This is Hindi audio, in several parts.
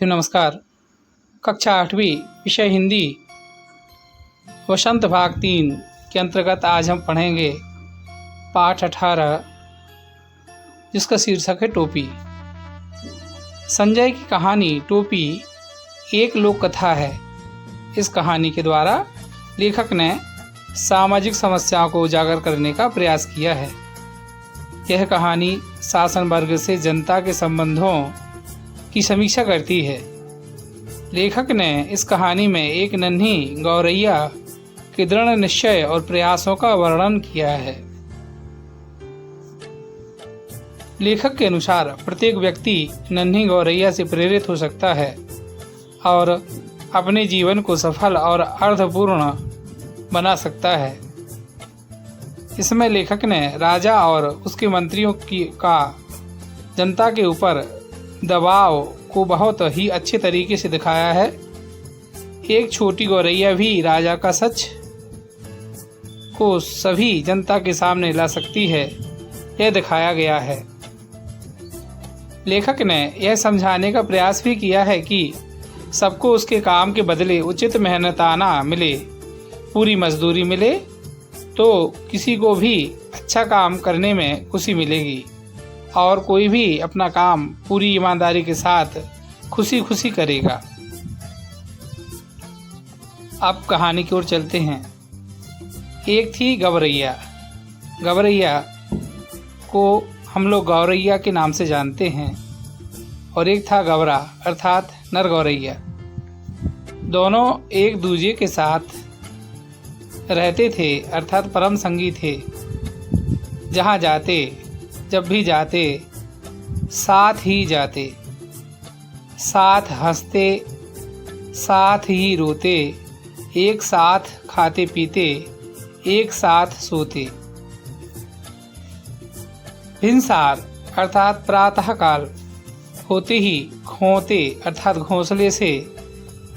नमस्कार। कक्षा 8वीं विषय हिंदी वसंत भाग 3 के अंतर्गत आज हम पढ़ेंगे पाठ 18 जिसका शीर्षक है टोपी। संजय की कहानी टोपी एक लोक कथा है। इस कहानी के द्वारा लेखक ने सामाजिक समस्याओं को उजागर करने का प्रयास किया है। यह कहानी शासन वर्ग से जनता के संबंधों की समीक्षा करती है। लेखक ने इस कहानी में एक नन्ही गौरैया के दृढ़ निश्चय और प्रयासों का वर्णन किया है। लेखक के अनुसार प्रत्येक व्यक्ति नन्ही गौरैया से प्रेरित हो सकता है और अपने जीवन को सफल और अर्थपूर्ण बना सकता है। इसमें लेखक ने राजा और उसके मंत्रियों का जनता के ऊपर दबाव को बहुत ही अच्छे तरीके से दिखाया है। एक छोटी गौरैया भी राजा का सच को सभी जनता के सामने ला सकती है, यह दिखाया गया है। लेखक ने यह समझाने का प्रयास भी किया है कि सबको उसके काम के बदले उचित मेहनताना मिले, पूरी मजदूरी मिले तो किसी को भी अच्छा काम करने में खुशी मिलेगी और कोई भी अपना काम पूरी ईमानदारी के साथ खुशी खुशी करेगा। अब कहानी की ओर चलते हैं। एक थी गौरैया। गौरैया को हम लोग गौरैया के नाम से जानते हैं और एक था गौरा अर्थात नर गौरैया। दोनों एक दूसरे के साथ रहते थे अर्थात परम संगी थे। जहाँ जाते, जब भी जाते, साथ ही जाते, साथ हंसते, साथ ही रोते, एक साथ खाते पीते, एक साथ सोते। भिनसार अर्थात प्रातःकाल होते ही खोते अर्थात घोंसले से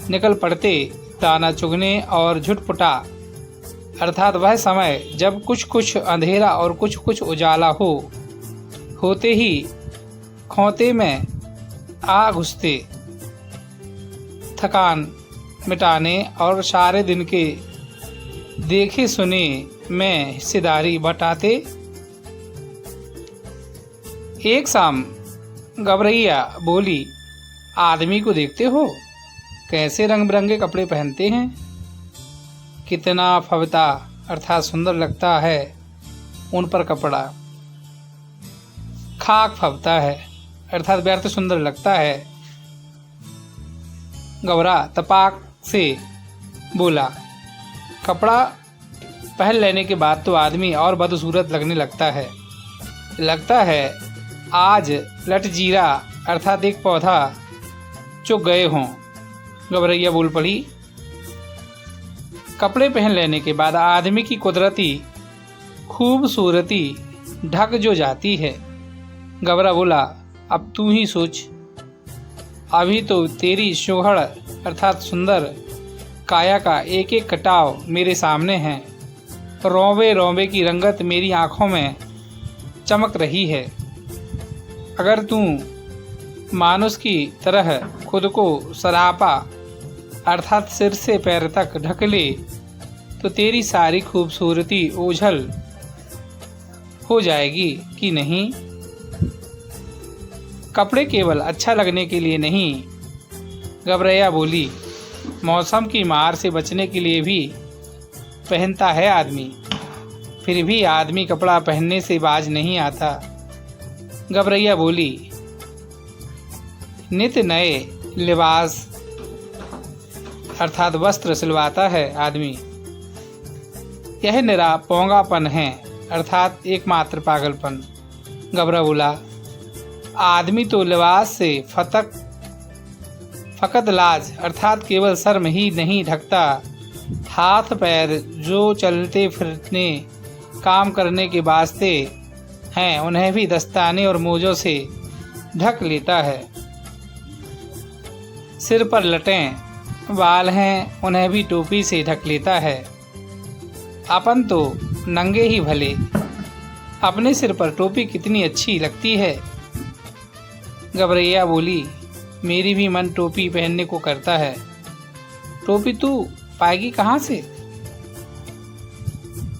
निकल पड़ते दाना चुगने और झुटपुटा अर्थात वह समय जब कुछ कुछ अंधेरा और कुछ कुछ उजाला होते ही खोते में आ घुसते, थकान मिटाने और सारे दिन के देखे सुने में हिस्सेदारी बटाते। एक शाम गौरैया बोली, आदमी को देखते हो कैसे रंग बिरंगे कपड़े पहनते हैं, कितना फबता अर्थात सुंदर लगता है उन पर कपड़ा, खाक फबता है अर्थात व्यर्थ सुंदर लगता है। गौरा तपाक से बोला, कपड़ा पहन लेने के बाद तो आदमी और बदसूरत लगने लगता है आज लटजीरा अर्थात एक पौधा चुग गए हों। गौरैया बोल पड़ी, कपड़े पहन लेने के बाद आदमी की कुदरती खूबसूरती ढक जो जाती है। गौरा बोला, अब तू ही सोच, अभी तो तेरी सुघड़ अर्थात सुंदर काया का एक एक कटाव मेरे सामने है। रोंबे रोंबे की रंगत मेरी आंखों में चमक रही है। अगर तू मानुष की तरह खुद को सरापा अर्थात सिर से पैर तक ढक ले तो तेरी सारी खूबसूरती ओझल हो जाएगी कि नहीं। कपड़े केवल अच्छा लगने के लिए नहीं, गौरैया बोली, मौसम की मार से बचने के लिए भी पहनता है आदमी। फिर भी आदमी कपड़ा पहनने से बाज नहीं आता। गौरैया बोली, नित्य नए लिबास अर्थात वस्त्र सिलवाता है आदमी। यह निरा पोंगापन है अर्थात एकमात्र पागलपन। गौरा बोला, आदमी तो लिबास से फकत लाज अर्थात केवल शर्म ही नहीं ढकता, हाथ पैर जो चलते फिरने काम करने के वास्ते हैं उन्हें भी दस्ताने और मोजों से ढक लेता है। सिर पर लटें बाल हैं उन्हें भी टोपी से ढक लेता है। अपन तो नंगे ही भले, अपने सिर पर टोपी कितनी अच्छी लगती है। गौरैया बोली, मेरी भी मन टोपी पहनने को करता है। टोपी तू पाएगी कहाँ से?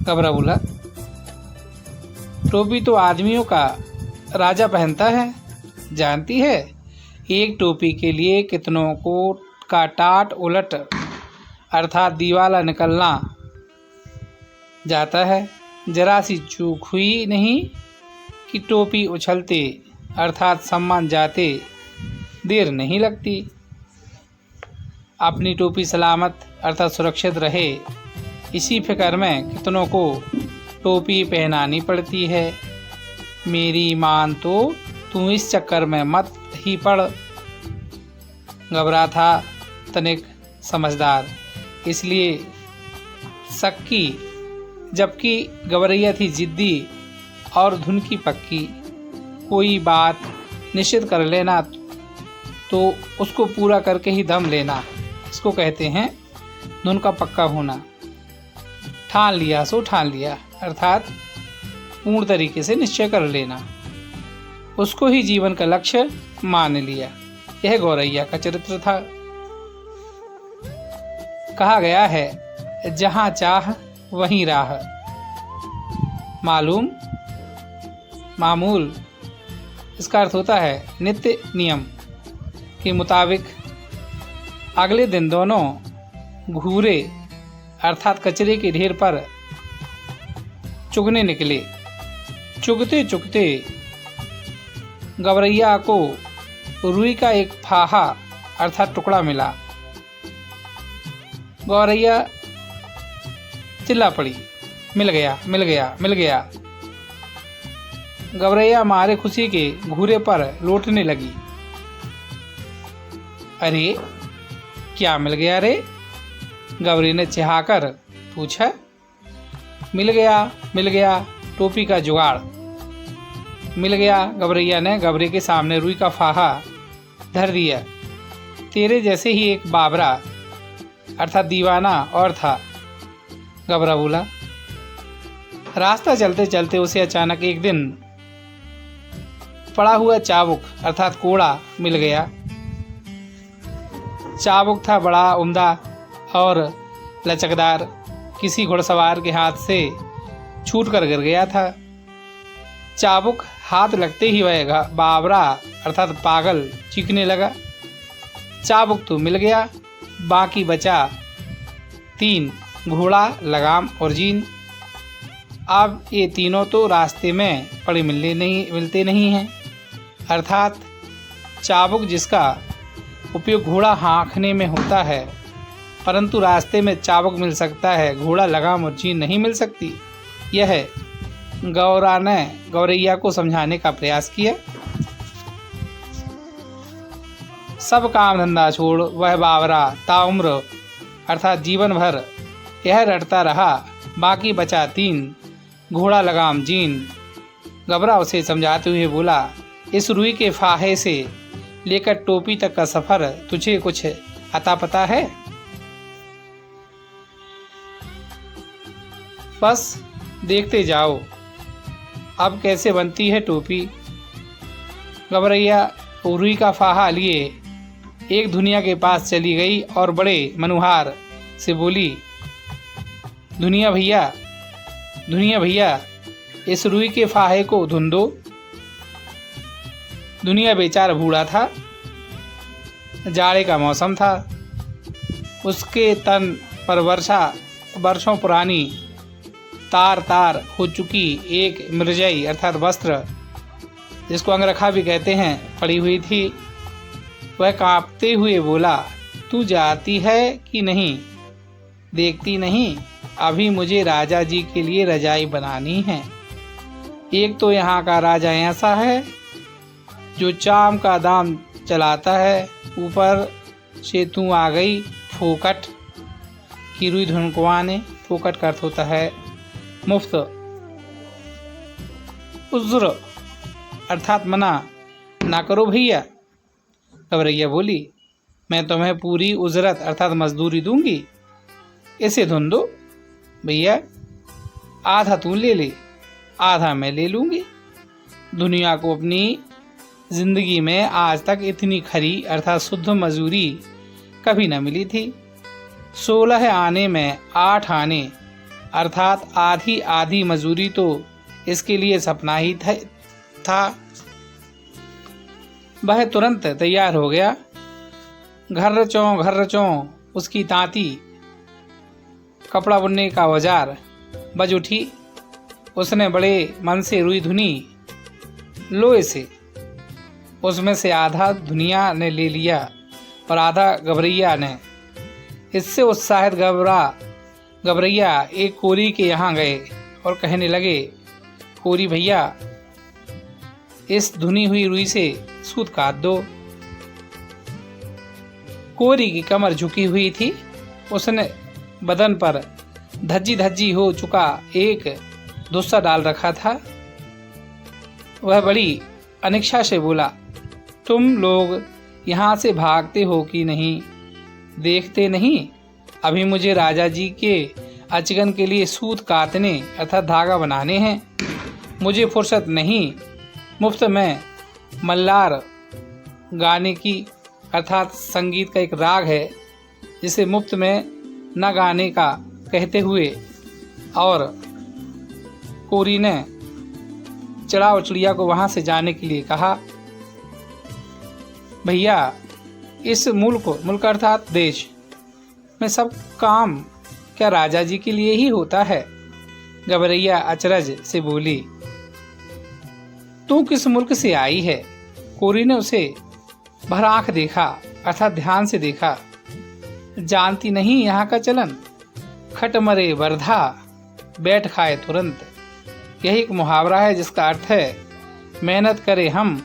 गबरा बोला, टोपी तो आदमियों का राजा पहनता है, जानती है एक टोपी के लिए कितनों को का टाट उलट अर्थात दीवाला निकलना जाता है। जरा सी चूक हुई नहीं कि टोपी उछलते अर्थात सम्मान जाते देर नहीं लगती। अपनी टोपी सलामत अर्थात सुरक्षित रहे, इसी फिक्र में कितनों को टोपी पहनानी पड़ती है। मेरी मान तो तू इस चक्कर में मत ही पड़। गबरा था तनिक समझदार, इसलिए सक्की, जबकि गबरैया थी जिद्दी और धुन की पक्की। कोई बात निश्चित कर लेना तो उसको पूरा करके ही दम लेना, इसको कहते हैं धुन का पक्का होना। ठान लिया सो ठान लिया, अर्थात पूर्ण तरीके से निश्चय कर लेना, उसको ही जीवन का लक्ष्य मान लिया। यह गौरैया का चरित्र था। कहा गया है जहाँ चाह वहीं राह। मामूल इसका अर्थ होता है नित्य नियम के मुताबिक। अगले दिन दोनों घूरे अर्थात कचरे के ढेर पर चुगने निकले। चुगते चुगते गबरैया को रुई का एक फाहा अर्थात टुकड़ा मिला। गौरैया चिल्ला पड़ी, मिल गया मिल गया मिल गया। गबरैया मारे खुशी के घूरे पर लौटने लगी। अरे क्या मिल गया रे? गबरी ने चिढ़ाकर पूछा। मिल गया टोपी का जुगाड़ मिल गया। गबरैया ने गबरे के सामने रुई का फाहा धर दिया। तेरे जैसे ही एक बाबरा अर्थात दीवाना और था, गबरा बोला। रास्ता चलते चलते उसे अचानक एक दिन पड़ा हुआ चाबुक अर्थात कोड़ा मिल गया। चाबुक था बड़ा उम्दा और लचकदार, किसी घुड़सवार के हाथ से छूट कर गिर गया था। चाबुक हाथ लगते ही वह बाबरा अर्थात पागल चीखने लगा। चाबुक तो मिल गया, बाकी बचा 3 घोड़ा, लगाम और जीन। अब ये तीनों तो रास्ते में पड़े मिलते नहीं हैं, अर्थात चाबुक जिसका उपयोग घोड़ा हाँकने में होता है, परंतु रास्ते में चाबुक मिल सकता है, घोड़ा, लगाम और जीन नहीं मिल सकती। यह गौरा ने गौरैया को समझाने का प्रयास किया। सब काम धंधा छोड़ वह बावरा ताउम्र अर्थात जीवन भर यह रटता रहा। बाकी बचा 3 घोड़ा, लगाम, जीन। गबरा उसे समझाते हुए बोला, इस रुई के फाहे से लेकर टोपी तक का सफर तुझे कुछ अता पता है? बस देखते जाओ अब कैसे बनती है टोपी। गबरैया रुई का फाहा लिए एक धुनिया के पास चली गई और बड़े मनुहार से बोली, धुनिया भैया इस रुई के फाहे को धुन दो। दुनिया बेचारा बूढ़ा था, जाड़े का मौसम था, उसके तन पर वर्षों पुरानी तार हो चुकी एक मिर्जाई अर्थात वस्त्र, जिसको अंगरखा भी कहते हैं, पड़ी हुई थी। वह कांपते हुए बोला, तू जाती है कि नहीं? देखती नहीं, अभी मुझे राजा जी के लिए रजाई बनानी है। एक तो यहाँ का राजा ऐसा है जो चाम का दाम चलाता है, ऊपर से तू आ गई फोकट की रुई धुनकवाने। फोकट का अर्थ होता है मुफ्त। उज्र अर्थात मना ना करो भैया। गबरैया बोली, मैं तुम्हें पूरी उजरत अर्थात मजदूरी दूंगी, इसे धुन दो भैया। आधा तू ले ले, आधा मैं ले लूंगी। दुनिया को अपनी जिंदगी में आज तक इतनी खरी अर्थात शुद्ध मजूरी कभी न मिली थी। 16 आने में 8 आने अर्थात आधी आधी मजूरी तो इसके लिए सपना ही था। वह तुरंत तैयार हो गया। घर रचों उसकी तांती कपड़ा बुनने का औजार बज उठी। उसने बड़े मन से रुई धुनी लोहे से। उसमें से आधा धुनिया ने ले लिया और आधा गबरैया ने। इससे उत्साहित गबरैया एक कोरी के यहाँ गए और कहने लगे, कोरी भैया, इस धुनी हुई रुई से सूत काट दो। कोरी की कमर झुकी हुई थी। उसने बदन पर धज्जी हो चुका एक दुस्सा डाल रखा था। वह बड़ी अनिच्छा से बोला, तुम लोग यहाँ से भागते हो कि नहीं? देखते नहीं अभी मुझे राजा जी के अचगन के लिए सूत काटने अर्थात धागा बनाने हैं। मुझे फुर्सत नहीं। मुफ्त में मल्लार गाने की अर्थात संगीत का एक राग है जिसे मुफ्त में न गाने का कहते हुए और कोरी ने चढ़ाव चिड़िया को वहाँ से जाने के लिए कहा। भैया, इस मुल्क अर्थात देश में सब काम क्या राजा जी के लिए ही होता है? गबरैया अचरज से बोली। तू किस मुल्क से आई है? कोरी ने उसे भर आंख देखा अर्थात ध्यान से देखा। जानती नहीं यहाँ का चलन? खट मरे वर्धा बैठ खाए तुरंत। यही एक मुहावरा है जिसका अर्थ है मेहनत करे हम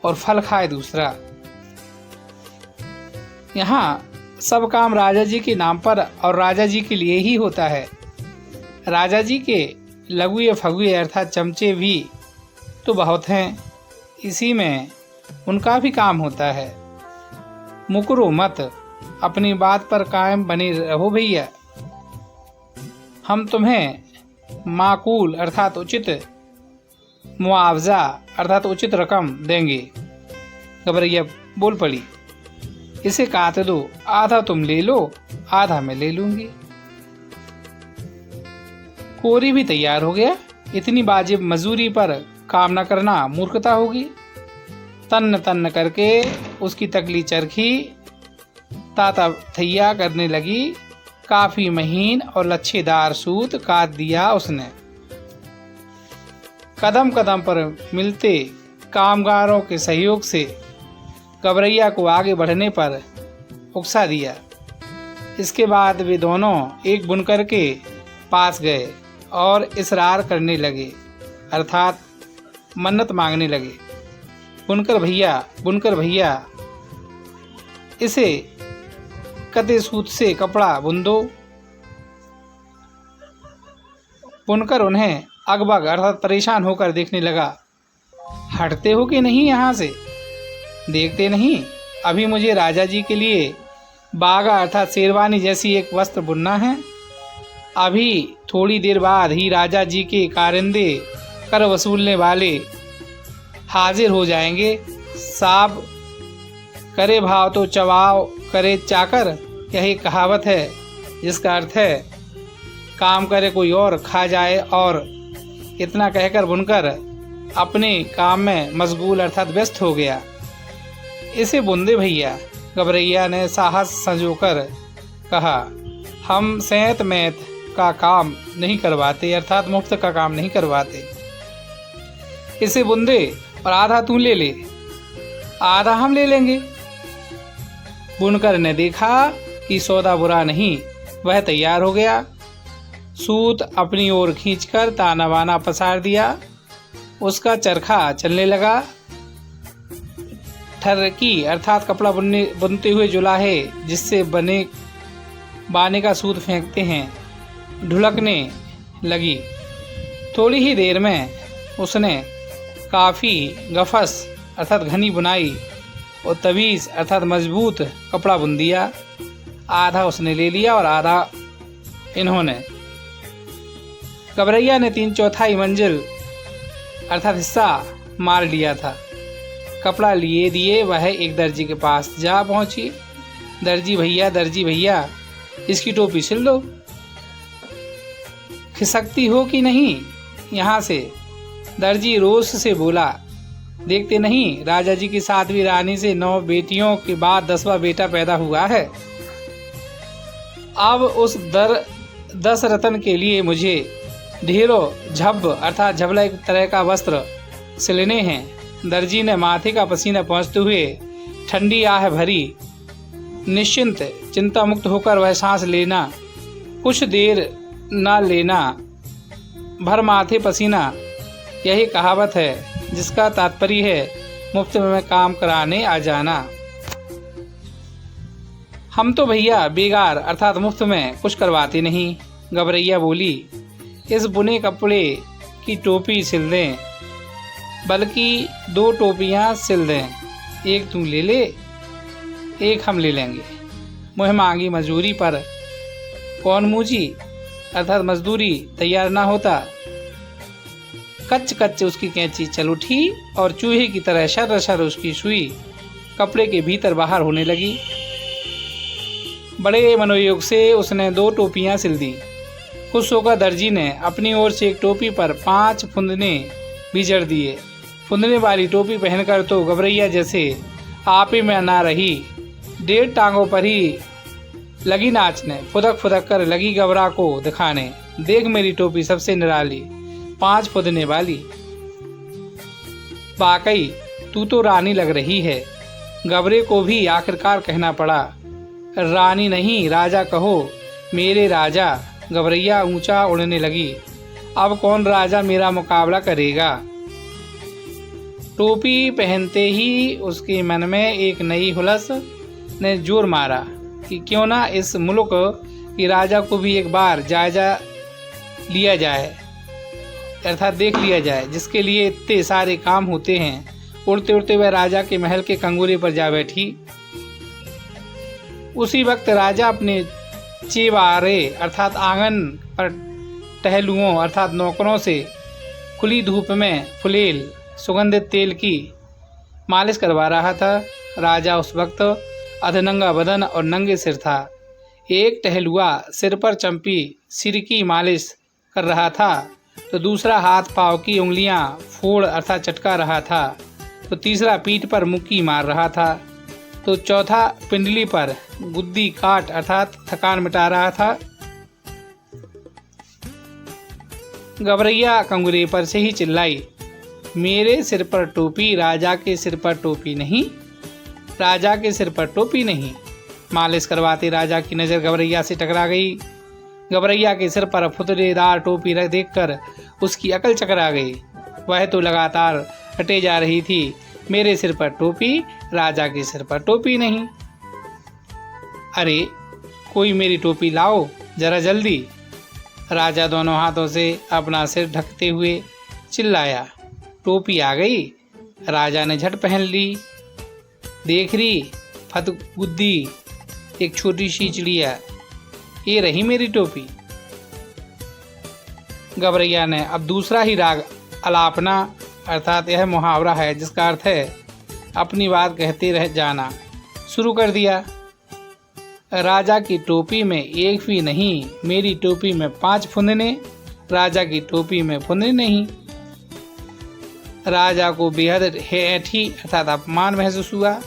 और फल खाए दूसरा। यहाँ सब काम राजा जी के नाम पर और राजा जी के लिए ही होता है। राजा जी के लघुए फगुए अर्थात चमचे भी तो बहुत हैं, इसी में उनका भी काम होता है। मुकरो मत, अपनी बात पर कायम बने रहो भैया। हम तुम्हें माकूल अर्थात उचित मुआवजा अर्थात उचित रकम देंगे। गबरैया बोल पड़ी, इसे काट दो, आधा तुम ले लो, आधा मैं ले लूंगी। कोरी भी तैयार हो गया। इतनी वाजिब मजूरी पर काम न करना मूर्खता होगी। तन्न तन्न करके उसकी तकली चरखी ताता थैया करने लगी। काफी महीन और लच्छेदार सूत काट दिया उसने। कदम कदम पर मिलते कामगारों के सहयोग से गबरैया को आगे बढ़ने पर उकसा दिया। इसके बाद वे दोनों एक बुनकर के पास गए और इसरार करने लगे अर्थात मन्नत मांगने लगे। बुनकर भैया, इसे कते सूत से कपड़ा बुन दो। बुनकर उन्हें अगबग अर्थात परेशान होकर देखने लगा। हटते हो कि नहीं यहाँ से? देखते नहीं अभी मुझे राजा जी के लिए बागा अर्थात शेरवानी जैसी एक वस्त्र बुनना है। अभी थोड़ी देर बाद ही राजा जी के कारिंदे कर वसूलने वाले हाजिर हो जाएंगे। साब करे भाव तो चवाव करे चाकर, यही कहावत है जिसका अर्थ है काम करे कोई और खा जाए। और इतना कहकर बुनकर अपने काम में मशगूल अर्थात व्यस्त हो गया। इसे बुन दे भैया, गबरैया ने साहस संजोकर कहा। हम सेंत मैत का काम नहीं करवाते अर्थात मुफ्त का काम नहीं करवाते। इसे बुन दे और आधा तू ले ले, आधा हम ले लेंगे। बुनकर ने देखा कि सौदा बुरा नहीं, वह तैयार हो गया। सूत अपनी ओर खींचकर ताना बाना पसार दिया। उसका चरखा चलने लगा। ठरकी अर्थात कपड़ा बुनते हुए जुलाहे जिससे बाने का सूत फेंकते हैं ढुलकने लगी। थोड़ी ही देर में उसने काफ़ी गफस अर्थात घनी बुनाई और तवीज़ अर्थात मजबूत कपड़ा बुन दिया। आधा उसने ले लिया और आधा इन्होंने। गबरैया ने 3/4 मंजिल अर्थात हिस्सा मार लिया था। कपड़ा लिए दिए वह एक दर्जी के पास जा पहुंची। दर्जी भैया इसकी टोपी सिल दो। खिसकती हो कि नहीं यहाँ से? दर्जी रोष से बोला। देखते नहीं राजा जी की 7वीं रानी से 9 बेटियों के बाद 10वां बेटा पैदा हुआ है। अब उस 10 रत्न के लिए मुझे ढेरों झब अर्थात झबला एक तरह का वस्त्र सिलने हैं। दर्जी ने माथे का पसीना पहुँचते हुए ठंडी आह भरी। निश्चिंत चिंता मुक्त होकर वह सांस लेना, कुछ देर न लेना, भर माथे पसीना, यही कहावत है जिसका तात्पर्य है मुफ्त में काम कराने आ जाना। हम तो भैया बेगार अर्थात मुफ्त में कुछ करवाते नहीं। गबरैया बोली। इस बुने कपड़े की टोपी सिल दें, बल्कि 2 टोपियां सिल दें। एक तू ले ले, एक हम ले लेंगे। मुँह मांगी मजदूरी पर कौन मूजी अर्थात मजदूरी तैयार ना होता। कच्च उसकी कैंची चल उठी और चूहे की तरह शर उसकी सुई कपड़े के भीतर बाहर होने लगी। बड़े मनोयोग से उसने 2 टोपियां सिल दी। खुश होकर दर्जी ने अपनी ओर से एक टोपी पर 5 फुंदने भी जड़ दिए। फुंदने वाली टोपी पहनकर तो गबरैया जैसे आप ही में ना रही, 1.5 टांगों पर ही लगी नाचने। फुदक कर लगी गबरा को दिखाने। देख मेरी टोपी सबसे निराली, 5 फुदने वाली। वाकई तू तो रानी लग रही है। गबरे को भी आखिरकार कहना पड़ा। रानी नहीं राजा कहो, मेरे राजा। गबरैया ऊंचा उड़ने लगी। अब कौन राजा मेरा मुकाबला करेगा? टोपी पहनते ही उसके मन में एक नई हुलस ने जोर मारा कि क्यों ना इस मुल्क के राजा को भी एक बार जायजा लिया जाए अर्थात देख लिया जाए, जिसके लिए इतने सारे काम होते हैं। उड़ते उड़ते वह राजा के महल के कंगूरे पर जा बैठी। उसी वक्त राजा अपने चेवारे अर्थात आंगन पर टहलुओं अर्थात नौकरों से खुली धूप में फुलेल सुगंधित तेल की मालिश करवा रहा था। राजा उस वक्त अधनंगा बदन और नंगे सिर था। एक टहलुआ सिर पर चंपी सिर की मालिश कर रहा था, तो दूसरा हाथ पांव की उंगलियां फोड़ अर्थात चटका रहा था, तो तीसरा पीठ पर मुक्की मार रहा था, तो चौथा पिंडली पर गुद्दी काट अर्थात थकान मिटा रहा था। गबरैया कंगूरे पर से ही चिल्लाई, मेरे सिर पर टोपी, राजा के सिर पर टोपी नहीं, राजा के सिर पर टोपी नहीं। मालिश करवाते राजा की नज़र गबरैया से टकरा गई। गबरैया के सिर पर फुतरेदार टोपी रख देखकर उसकी अकल चकरा गई। वह तो लगातार हटे जा रही थी, मेरे सिर पर टोपी, राजा के सिर पर टोपी नहीं। अरे कोई मेरी टोपी लाओ जरा जल्दी। राजा दोनों हाथों से अपना सिर ढकते हुए चिल्लाया। टोपी आ गई। राजा ने झट पहन ली। देख रही फतगुद्दी एक छोटी सी चिड़िया, ये रही मेरी टोपी। गबरैया ने अब दूसरा ही राग अलापना अर्थात यह मुहावरा है जिसका अर्थ है अपनी बात कहते रह जाना शुरू कर दिया। राजा की टोपी में एक भी नहीं, मेरी टोपी में 5 फुंदने, राजा की टोपी में फुंदने नहीं। राजा को बेहद ऐठी अर्थात अपमान महसूस हुआ।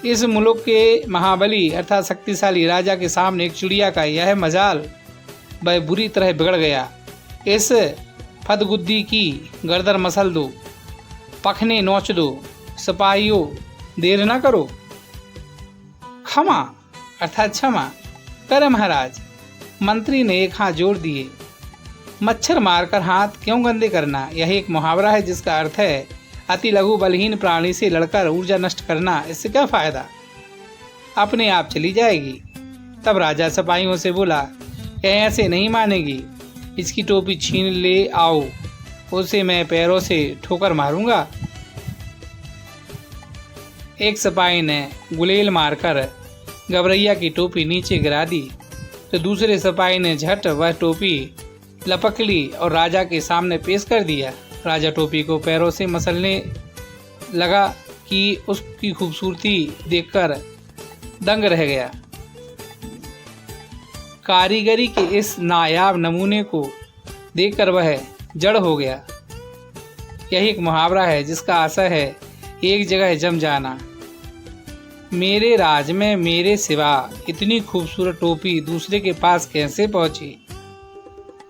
इस मुल्क के महाबली अर्थात शक्तिशाली राजा के सामने एक चिड़िया का यह मजाल वह बुरी तरह बिगड़ गया। इस फतगुद्दी की गर्दन मसल दो, पखने नोच दो, सिपाहियों देर ना करो। क्षमा अर्थात क्षमा कर महाराज। मंत्री ने एक हाथ जोड़ दिए। मच्छर मारकर हाथ क्यों गंदे करना, यह एक मुहावरा है जिसका अर्थ है अति लघु बलहीन प्राणी से लड़कर ऊर्जा नष्ट करना, इससे क्या फायदा, अपने आप चली जाएगी। तब राजा सिपाहियों से बोला, ऐसे नहीं मानेगी, इसकी टोपी छीन ले आओ, उसे मैं पैरों से ठोकर मारूंगा। एक सिपाही ने गुलेल मारकर गबरैया की टोपी नीचे गिरा दी, तो दूसरे सिपाही ने झट वह टोपी लपक ली और राजा के सामने पेश कर दिया। राजा टोपी को पैरों से मसलने लगा कि उसकी खूबसूरती देखकर दंग रह गया। कारीगरी के इस नायाब नमूने को देखकर वह जड़ हो गया। यही एक मुहावरा है जिसका आशय है एक जगह जम जाना। मेरे राज में मेरे सिवा इतनी खूबसूरत टोपी दूसरे के पास कैसे पहुंची?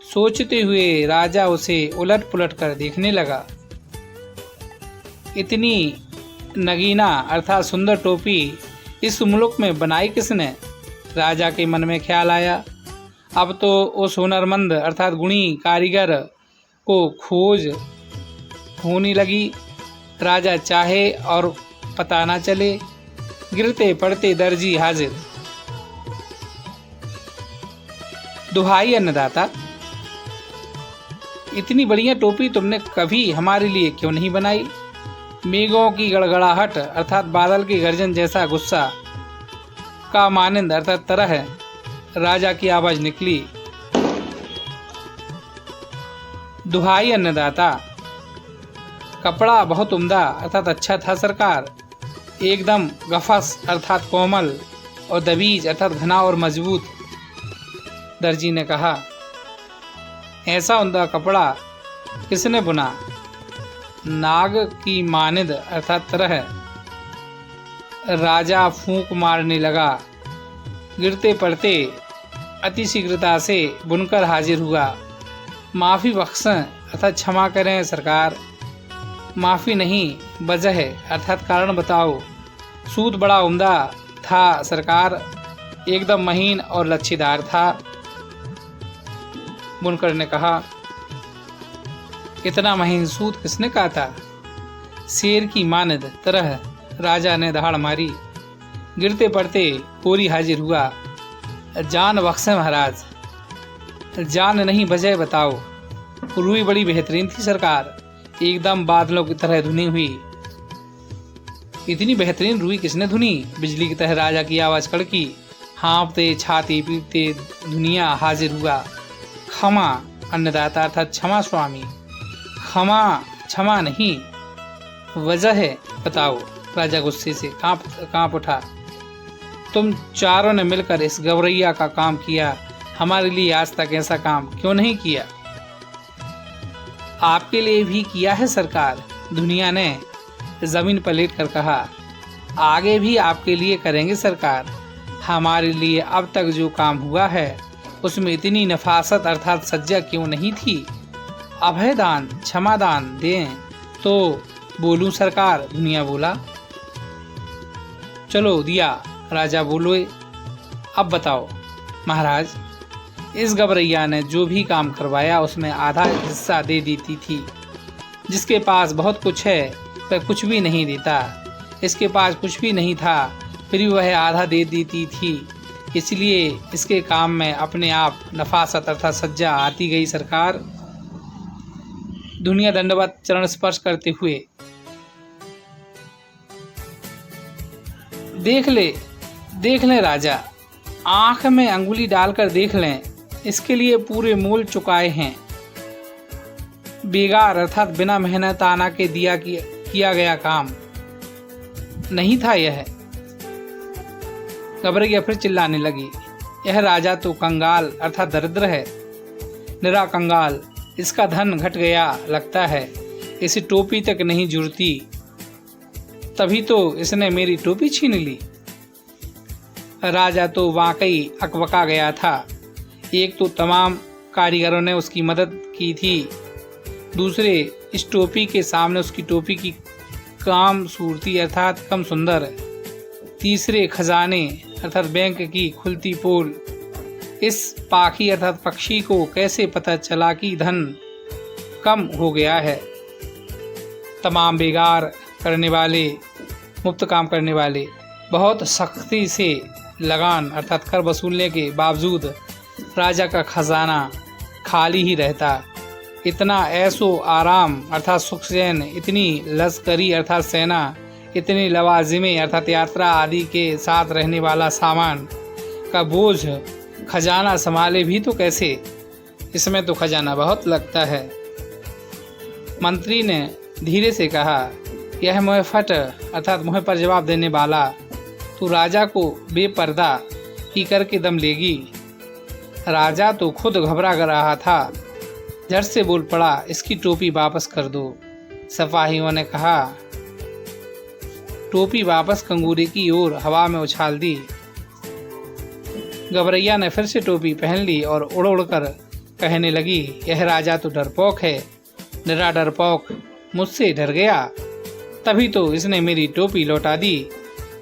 सोचते हुए राजा उसे उलट पुलट कर देखने लगा। इतनी नगीना अर्थात सुंदर टोपी इस मुल्क में बनाई किसने? राजा के मन में ख्याल आया। अब तो उस हुनरमंद अर्थात गुणी कारीगर को खोज होने लगी। राजा चाहे और पता ना चले, गिरते पड़ते दर्जी हाजिर। दुहाई अन्नदाता, इतनी बढ़िया टोपी तुमने कभी हमारे लिए क्यों नहीं बनाई? मेघों की गड़गड़ाहट अर्थात बादल की गर्जन जैसा गुस्सा का मानंद अर्थात तरह राजा की आवाज निकली। दुहाई अन्नदाता, कपड़ा बहुत उम्दा अर्थात अच्छा था सरकार, एकदम गफस अर्थात कोमल और दबीज अर्थात घना और मजबूत। दर्जी ने कहा, ऐसा उम्दा कपड़ा किसने बुना? नाग की मानिद अर्थात तरह। राजा फूंक मारने लगा। गिरते पड़ते अति शीघ्रता से बुनकर हाजिर हुआ। माफ़ी बख्शें अर्थात क्षमा करें सरकार। माफ़ी नहीं, वजह अर्थात कारण बताओ। सूत बड़ा उम्दा था सरकार, एकदम महीन और लच्छीदार था। बुनकर ने कहा, इतना महीन सूत किसने काता? शेर की मानद तरह राजा ने दहाड़ मारी। गिरते पड़ते कोरी हाजिर हुआ। जान बख्शे महाराज। जान नहीं वजह बताओ। रुई बड़ी बेहतरीन थी सरकार, एकदम बादलों की तरह धुनी हुई। इतनी बेहतरीन रुई किसने धुनी? बिजली की तरह राजा की आवाज कड़की। हाँफते छाती पीटते दुनिया हाजिर हुआ। क्षमा अन्नदाता अर्थात क्षमा स्वामी। क्षमा क्षमा नहीं, वजह बताओ। राजा गुस्से से कांप उठा। तुम चारों ने मिलकर इस गवरैया का काम किया, हमारे लिए आज तक ऐसा काम क्यों नहीं किया? आपके लिए भी किया है सरकार, दुनिया ने जमीन पर लेट कर कहा। आगे भी आपके लिए करेंगे सरकार। हमारे लिए अब तक जो काम हुआ है उसमें इतनी नफासत अर्थात सज्जा क्यों नहीं थी? अभयदान क्षमादान दें तो बोलूं सरकार, दुनिया बोला। चलो दिया, राजा बोले। अब बताओ महाराज, इस गवरैया ने जो भी काम करवाया उसमें आधा हिस्सा दे देती थी। जिसके पास बहुत कुछ है वह कुछ भी नहीं देता। इसके पास कुछ भी नहीं था फिर भी वह आधा दे देती थी। इसलिए इसके काम में अपने आप नफासत अर्थात सज्जा आती गई सरकार। दुनिया दंडवत चरण स्पर्श करते हुए, देख लें राजा, आंख में अंगुली डालकर देख लें, इसके लिए पूरे मोल चुकाए हैं। बेगार अर्थात बिना मेहनताना के किया गया काम नहीं था यह। गवरैया फिर चिल्लाने लगी, यह राजा तो कंगाल अर्थात दरिद्र है, निरा कंगाल। इसका धन घट गया लगता है, इसे टोपी तक नहीं जुड़ती, तभी तो इसने मेरी टोपी छीन ली। राजा तो वाकई अकबका गया था। एक तो तमाम कारीगरों ने उसकी मदद की थी, दूसरे इस टोपी के सामने उसकी टोपी की काम सूरती अर्थात कम सुंदर, तीसरे खजाने अर्थात बैंक की खुलती पोल। इस पाखी अर्थात पक्षी को कैसे पता चला कि धन कम हो गया है? तमाम बेगार करने वाले, मुफ्त काम करने वाले बहुत सख्ती से लगान अर्थात कर वसूलने के बावजूद राजा का खजाना खाली ही रहता। इतना ऐसो आराम अर्थात सुख चैन, इतनी लश्करी अर्थात सेना, इतनी लवाजिमें अर्थात यात्रा आदि के साथ रहने वाला सामान का बोझ खजाना संभाले भी तो कैसे? इसमें तो खजाना बहुत लगता है। मंत्री ने धीरे से कहा, यह मुँह फट अर्थात मुँह पर जवाब देने वाला, तू राजा को बेपर्दा ही करके दम लेगी। राजा तो खुद घबरा रहा था, झट से बोल पड़ा, इसकी टोपी वापस कर दो। सिपाहियों ने कहा। टोपी वापस कंगूरे की ओर हवा में उछाल दी। गवरैया ने फिर से टोपी पहन ली और उड़ उड़ कर कहने लगी, यह राजा तो डरपोक है, डरा डरपोक मुझसे डर गया, तभी तो इसने मेरी टोपी लौटा दी।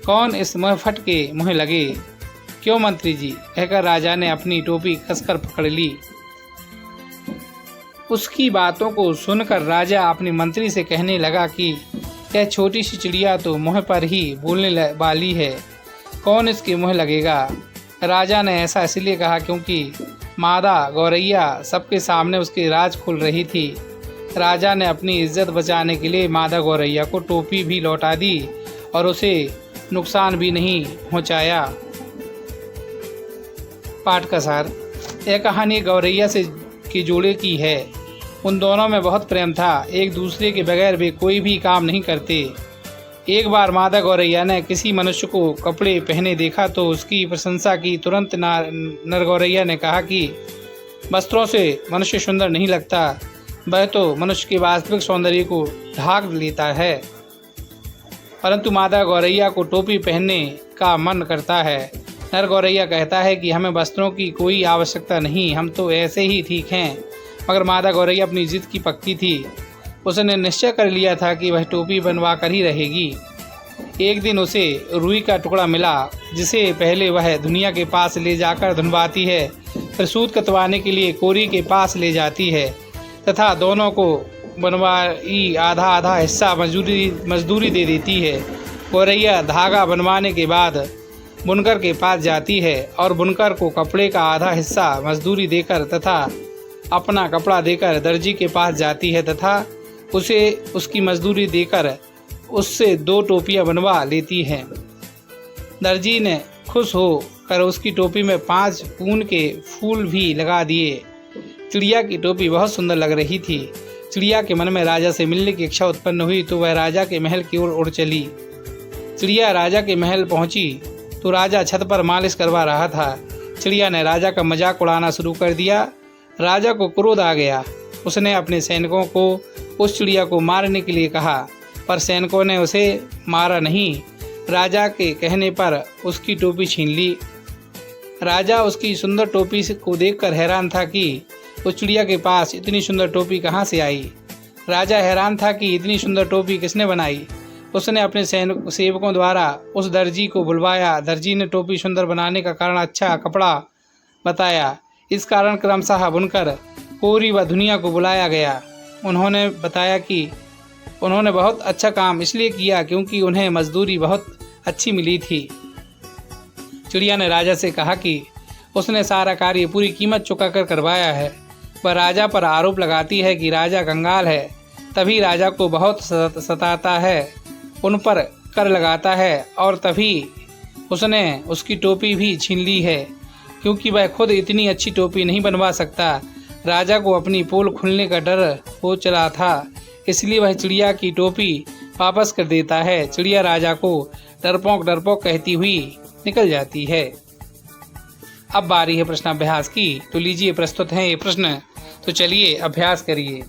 कौन इस मुँह फट के मुँह लगे? क्यों मंत्री जी, कहकर राजा ने अपनी टोपी कसकर पकड़ ली। उसकी बातों को सुनकर राजा अपने मंत्री से कहने लगा कि यह छोटी सी चिड़िया तो मुँह पर ही बोलने वाली है, कौन इसके मुँह लगेगा? राजा ने ऐसा इसलिए कहा क्योंकि मादा गौरैया सबके सामने उसके राज खुल रही थी। राजा ने अपनी इज्जत बचाने के लिए मादा गौरैया को टोपी भी लौटा दी और उसे नुकसान भी नहीं पहुंचाया। पाठ का सार, यह कहानी गौरैया से के जोड़े की है। उन दोनों में बहुत प्रेम था, एक दूसरे के बगैर वे कोई भी काम नहीं करते। एक बार मादा गौरैया ने किसी मनुष्य को कपड़े पहने देखा तो उसकी प्रशंसा की। तुरंत नर गौरैया ने कहा कि वस्त्रों से मनुष्य सुंदर नहीं लगता, वह तो मनुष्य के वास्तविक सौंदर्य को ढाक लेता है। परंतु मादा गौरैया को टोपी पहनने का मन करता है। नर गौरैया कहता है कि हमें वस्त्रों की कोई आवश्यकता नहीं, हम तो ऐसे ही ठीक हैं। मगर मादा गौरैया अपनी जिद की पक्की थी। उसने निश्चय कर लिया था कि वह टोपी बनवा कर ही रहेगी। एक दिन उसे रुई का टुकड़ा मिला, जिसे पहले वह दुनिया के पास ले जाकर धुनवाती है, फिर सूत कतवाने के लिए कोरी के पास ले जाती है तथा दोनों को बनवाई आधा आधा हिस्सा मजदूरी दे देती है। गौरैया धागा बनवाने के बाद बुनकर के पास जाती है और बुनकर को कपड़े का आधा हिस्सा मजदूरी देकर तथा अपना कपड़ा देकर दर्जी के पास जाती है तथा उसे उसकी मजदूरी देकर उससे 2 टोपियां बनवा लेती है। दर्जी ने खुश हो कर उसकी टोपी में 5 पून के फूल भी लगा दिए। चिड़िया की टोपी बहुत सुंदर लग रही थी। चिड़िया के मन में राजा से मिलने की इच्छा उत्पन्न हुई तो वह राजा के महल की ओर उड़ चली। चिड़िया राजा के महल पहुंची तो राजा छत पर मालिश करवा रहा था। चिड़िया ने राजा का मजाक उड़ाना शुरू कर दिया। राजा को क्रोध आ गया। उसने अपने सैनिकों को उस चिड़िया को मारने के लिए कहा, पर सैनिकों ने उसे मारा नहीं। राजा के कहने पर उसकी टोपी छीन ली। राजा उसकी सुंदर टोपी को देखकर हैरान था कि उस चिड़िया के पास इतनी सुंदर टोपी कहाँ से आई। राजा हैरान था कि इतनी सुंदर टोपी किसने बनाई। उसने अपने सेवकों द्वारा उस दर्जी को बुलवाया। दर्जी ने टोपी सुंदर बनाने का कारण अच्छा कपड़ा बताया। इस कारण क्रमशः बुनकर, कोरी व दुनिया को बुलाया गया। उन्होंने बताया कि उन्होंने बहुत अच्छा काम इसलिए किया क्योंकि उन्हें मजदूरी बहुत अच्छी मिली थी। चिड़िया ने राजा से कहा कि उसने सारा कार्य पूरी कीमत चुकाकर करवाया है। वह राजा पर आरोप लगाती है कि राजा कंगाल है, तभी राजा को बहुत सताता है, उन पर कर लगाता है और तभी उसने उसकी टोपी भी छीन ली है क्योंकि वह खुद इतनी अच्छी टोपी नहीं बनवा सकता। राजा को अपनी पोल खुलने का डर हो चला था, इसलिए वह चिड़िया की टोपी वापस कर देता है। चिड़िया राजा को डरपोक डरपोक कहती हुई निकल जाती है। अब बारी है प्रश्नाभ्यास की, तो लीजिए प्रस्तुत हैं ये प्रश्न, तो चलिए अभ्यास करिए।